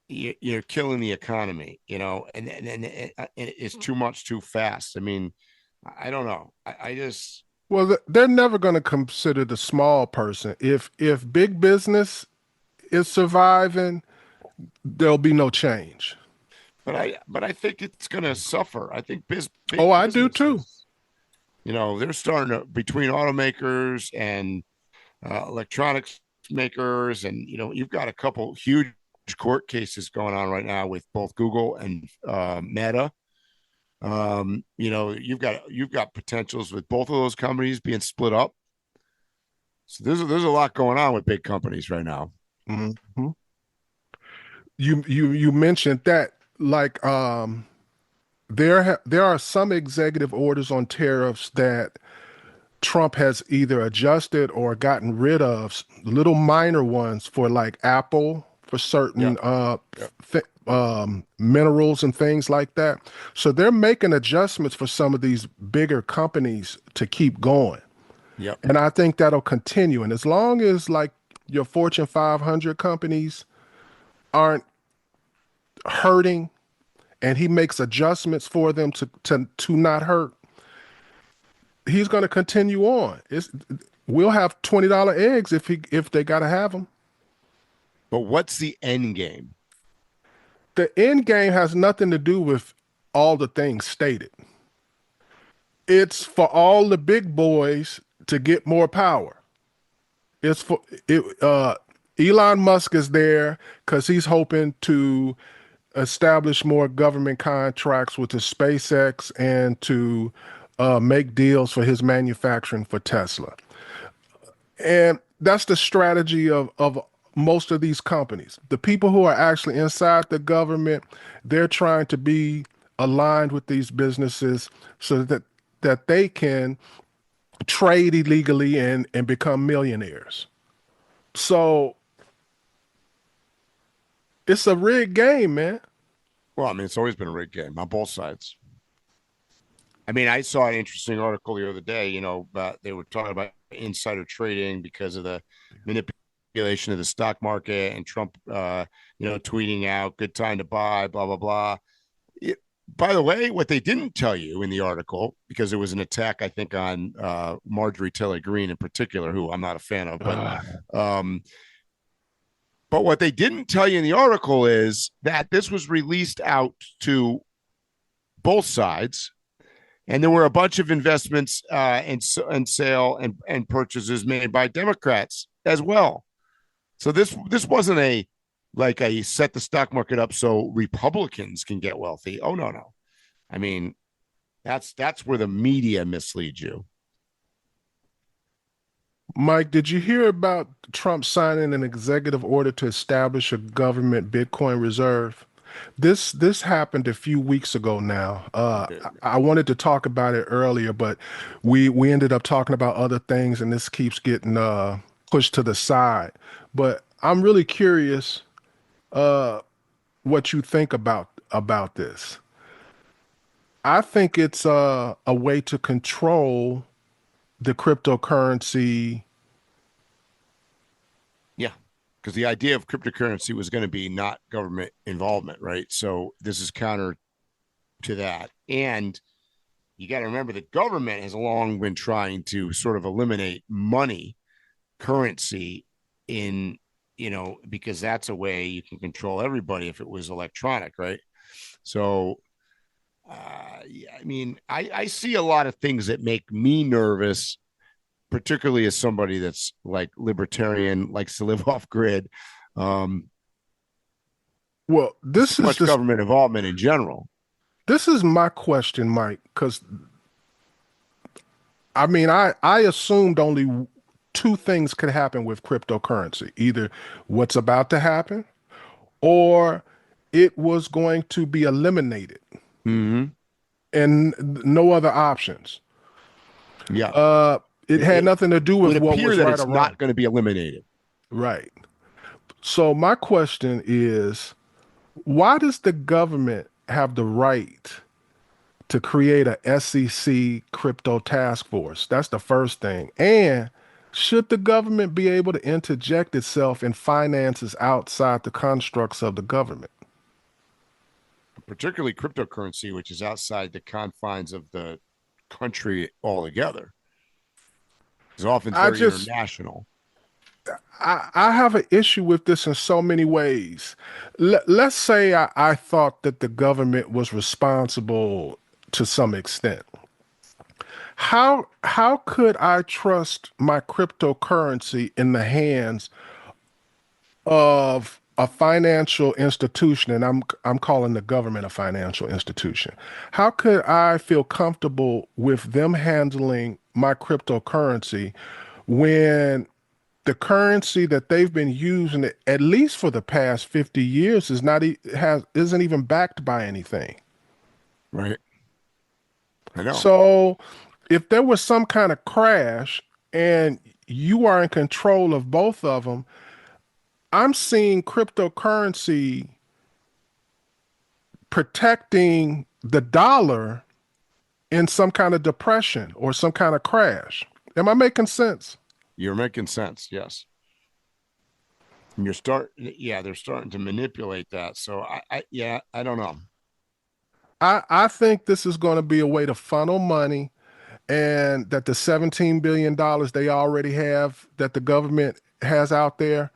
you're killing the economy, and it's too much too fast? I mean, I don't know. I just... Well, they're never going to consider the small person. If big business is surviving, there'll be no change. But I think it's going to suffer. I think I do too. They're starting to, between automakers and electronics makers, and you've got a couple huge court cases going on right now with both Google and Meta. You've got potentials with both of those companies being split up. So there's a lot going on with big companies right now. Mm-hmm. You mentioned that, like, there are some executive orders on tariffs that Trump has either adjusted or gotten rid of, little minor ones for like Apple, for certain minerals and things like that. So they're making adjustments for some of these bigger companies to keep going. Yep. And I think that'll continue. And as long as like your Fortune 500 companies aren't hurting and he makes adjustments for them to not hurt, he's going to continue on. We'll have $20 eggs if they got to have them. But what's the end game? The end game has nothing to do with all the things stated. It's for all the big boys to get more power. It's for Elon Musk is there because he's hoping to establish more government contracts with the SpaceX and to make deals for his manufacturing for Tesla. And that's the strategy of most of these companies. The people who are actually inside the government, they're trying to be aligned with these businesses so that they can trade illegally and become millionaires. So it's a rigged game, man. Well, I mean, it's always been a rigged game on both sides. I mean, I saw an interesting article the other day, you know, they were talking about insider trading because of the manipulation of the stock market and Trump, you know, tweeting out good time to buy, blah, blah, blah. By the way, what they didn't tell you in the article, because it was an attack, I think, on Marjorie Taylor Greene in particular, who I'm not a fan of, but what they didn't tell you in the article is that this was released out to both sides, and there were a bunch of investments and sale and purchases made by Democrats as well. So this wasn't a set the stock market up so Republicans can get wealthy. Oh, no. I mean, that's where the media misleads you. Mike, did you hear about Trump signing an executive order to establish a government Bitcoin reserve? This happened a few weeks ago now. I wanted to talk about it earlier, but we ended up talking about other things, and this keeps getting pushed to the side. But I'm really curious what you think about this. I think it's a way to control the cryptocurrency. Yeah, because the idea of cryptocurrency was going to be not government involvement, right? So this is counter to that. And you got to remember that government has long been trying to sort of eliminate money, currency in, you know, because that's a way you can control everybody if it was electronic, right? So, yeah, I mean, I see a lot of things that make me nervous, particularly as somebody that's like libertarian, likes to live off grid. Well, this is much government involvement in general. This is my question, Mike, because I mean, I assumed only two things could happen with cryptocurrency: either what's about to happen, or it was going to be eliminated, and no other options. Yeah, it had nothing to do with what was that right it's or wrong. Not going to be eliminated. Right. So my question is, why does the government have the right to create a SEC crypto task force? That's the first thing. And should the government be able to interject itself in finances outside the constructs of the government? Particularly cryptocurrency, which is outside the confines of the country altogether. It's often very international. I have an issue with this in so many ways. Let's say I thought that the government was responsible to some extent. How could I trust my cryptocurrency in the hands of a financial institution, and I'm calling the government a financial institution? How could I feel comfortable with them handling my cryptocurrency when the currency that they've been using, at least for the past 50 years, isn't even backed by anything? Right. I know. So if there was some kind of crash and you are in control of both of them, I'm seeing cryptocurrency protecting the dollar in some kind of depression or some kind of crash. Am I making sense? You're making sense. Yes. And they're starting to manipulate that. So I don't know. I think this is going to be a way to funnel money, and that the $17 billion they already have, that the government has out there,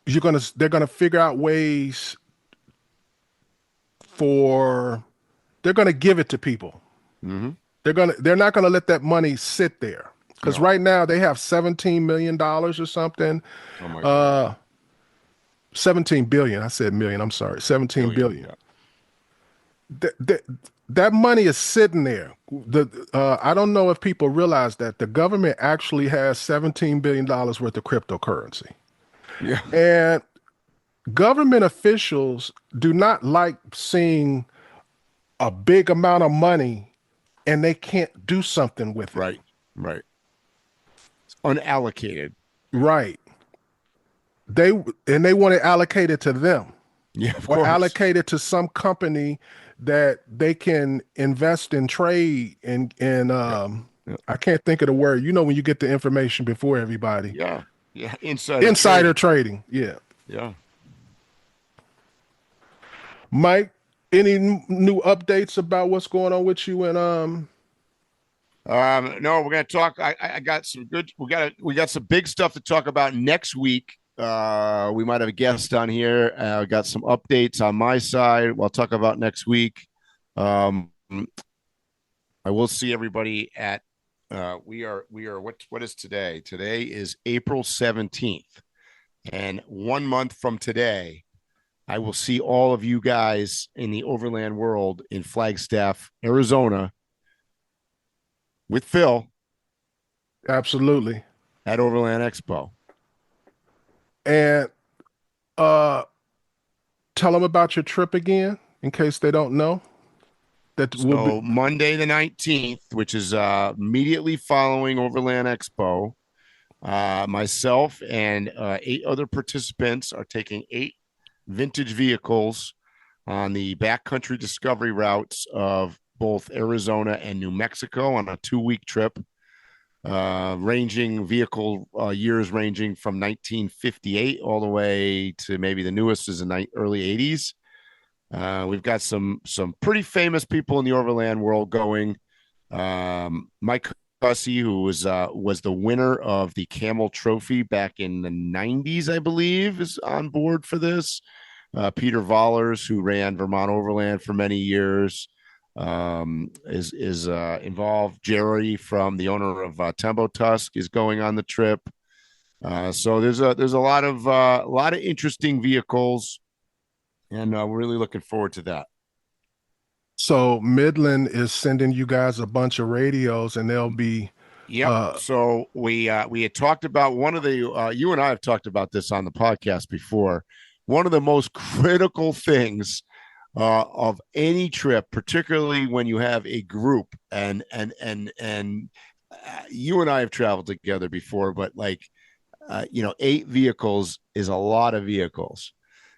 they're gonna figure out ways they're gonna give it to people. Mm-hmm. They're not gonna let that money sit there, because right now they have $17 million or something. Oh my God. 17 billion. I said million. I'm sorry. 17 billion. Yeah. That money is sitting there. I don't know if people realize that the government actually has $17 billion worth of cryptocurrency. Yeah. And government officials do not like seeing a big amount of money and they can't do something with it. Right. It's unallocated. Right. They want it allocated to them. Yeah, of or course. allocated to some company that they can invest in trade and I can't think of the word. You know, when you get the information before everybody. Yeah. Insider trading. Yeah. Mike, any new updates about what's going on with you and no, we're gonna talk. I got some good. We got some big stuff to talk about next week. We might have a guest on here. I got some updates on my side. We'll talk about next week. I will see everybody at. We are. What is today? Today is April 17th, and 1 month from today, I will see all of you guys in the Overland world in Flagstaff, Arizona, with Phil. Absolutely. At Overland Expo. And tell them about your trip again, in case they don't know. So Monday the 19th, which is immediately following Overland Expo, myself and 8 other participants are taking 8 vintage vehicles on the backcountry discovery routes of both Arizona and New Mexico on a 2-week trip. Vehicle years ranging from 1958 all the way to maybe the newest is in the early 80s. We've got some pretty famous people in the Overland world going. Mike Hussey, who was the winner of the Camel Trophy back in the 90s, I believe, is on board for this. Peter Vollers, who ran Vermont Overland for many years, is involved. Jerry, from the owner of Tembo Tusk, is going on the trip. So there's a lot of interesting vehicles, and we're really looking forward to that. So Midland is sending you guys a bunch of radios, and they'll be. Yep. So we had talked about one of the you and I have talked about this on the podcast before. One of the most critical things of any trip, particularly when you have a group, and you and I have traveled together before, but 8 vehicles is a lot of vehicles.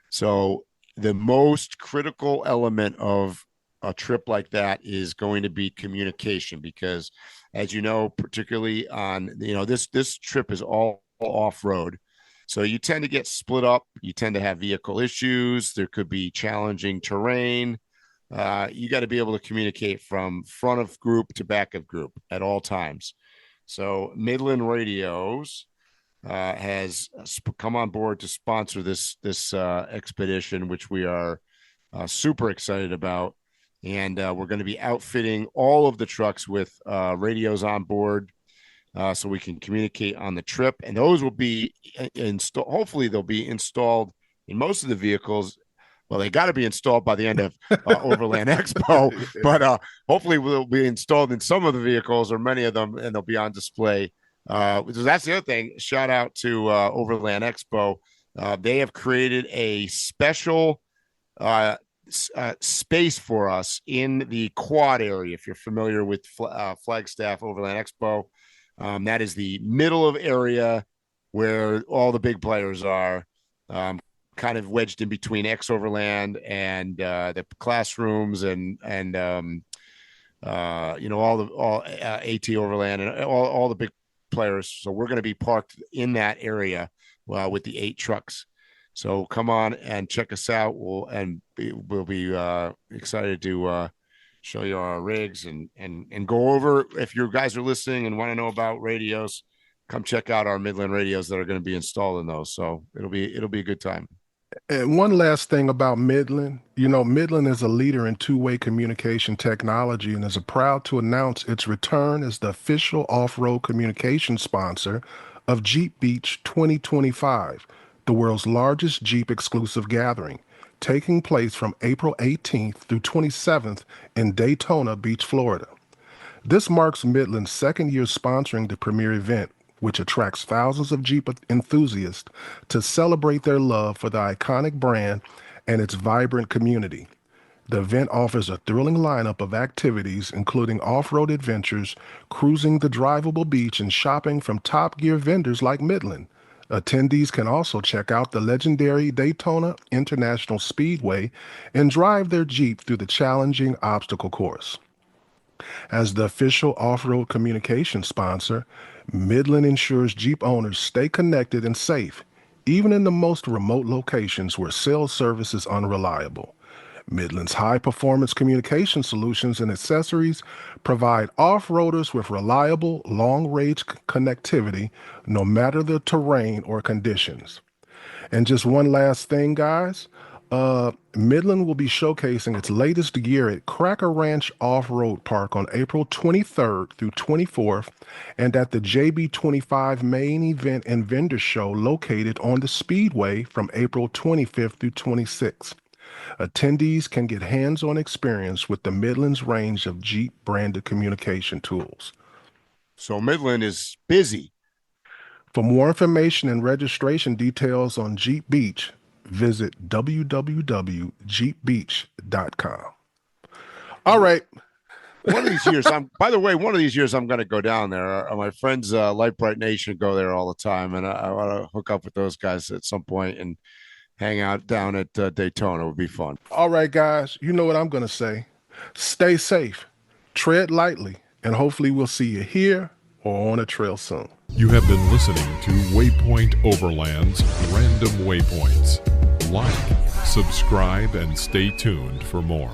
So the most critical element of a trip like that is going to be communication, because as you know, particularly on, this trip is all off-road. So you tend to get split up. You tend to have vehicle issues. There could be challenging terrain. You got to be able to communicate from front of group to back of group at all times. So Midland Radios has come on board to sponsor this expedition, which we are super excited about. And we're going to be outfitting all of the trucks with radios on board, so we can communicate on the trip. And those will be installed. Hopefully they'll be installed in most of the vehicles. Well, they got to be installed by the end of Overland Expo, but hopefully they'll be installed in some of the vehicles, or many of them, and they'll be on display. So that's the other thing. Shout out to Overland Expo. They have created a special space for us in the quad area. If you're familiar with Flagstaff Overland Expo, that is the middle of area where all the big players are. kind of wedged in between Overland and the classrooms and all AT Overland and all the big players. So we're going to be parked in that area with the 8 trucks. So come on and check us out. We'll be excited to show you our rigs and go over. If you guys are listening and want to know about radios, come check out our Midland radios that are going to be installed in those. So it'll be a good time. And one last thing about Midland, Midland is a leader in two-way communication technology and is proud to announce its return as the official off-road communication sponsor of Jeep Beach 2025, the world's largest Jeep exclusive gathering, taking place from April 18th through 27th in Daytona Beach, Florida. This marks Midland's second year sponsoring the premier event, which attracts thousands of Jeep enthusiasts to celebrate their love for the iconic brand and its vibrant community. The event offers a thrilling lineup of activities, including off-road adventures, cruising the drivable beach, and shopping from top-gear vendors like Midland. Attendees can also check out the legendary Daytona International Speedway and drive their Jeep through the challenging obstacle course. As the official off-road communication sponsor, Midland ensures Jeep owners stay connected and safe, even in the most remote locations where cell service is unreliable. Midland's high-performance communication solutions and accessories provide off-roaders with reliable, long-range connectivity, no matter the terrain or conditions. And just one last thing, guys. Midland will be showcasing its latest gear at Cracker Ranch Off-Road Park on April 23rd through 24th and at the JB25 main event and vendor show located on the Speedway from April 25th through 26th. Attendees can get hands-on experience with the Midland's range of Jeep-branded communication tools. So Midland is busy. For more information and registration details on Jeep Beach, visit www.jeepbeach.com. All right. One of these years, I'm going to go down there. My friends, Light Bright Nation, go there all the time, and I want to hook up with those guys at some point and hang out down at Daytona. It would be fun. All right, guys. You know what I'm going to say. Stay safe, tread lightly, and hopefully we'll see you here or on a trail soon. You have been listening to Waypoint Overland's Random Waypoints. Like, subscribe, and stay tuned for more.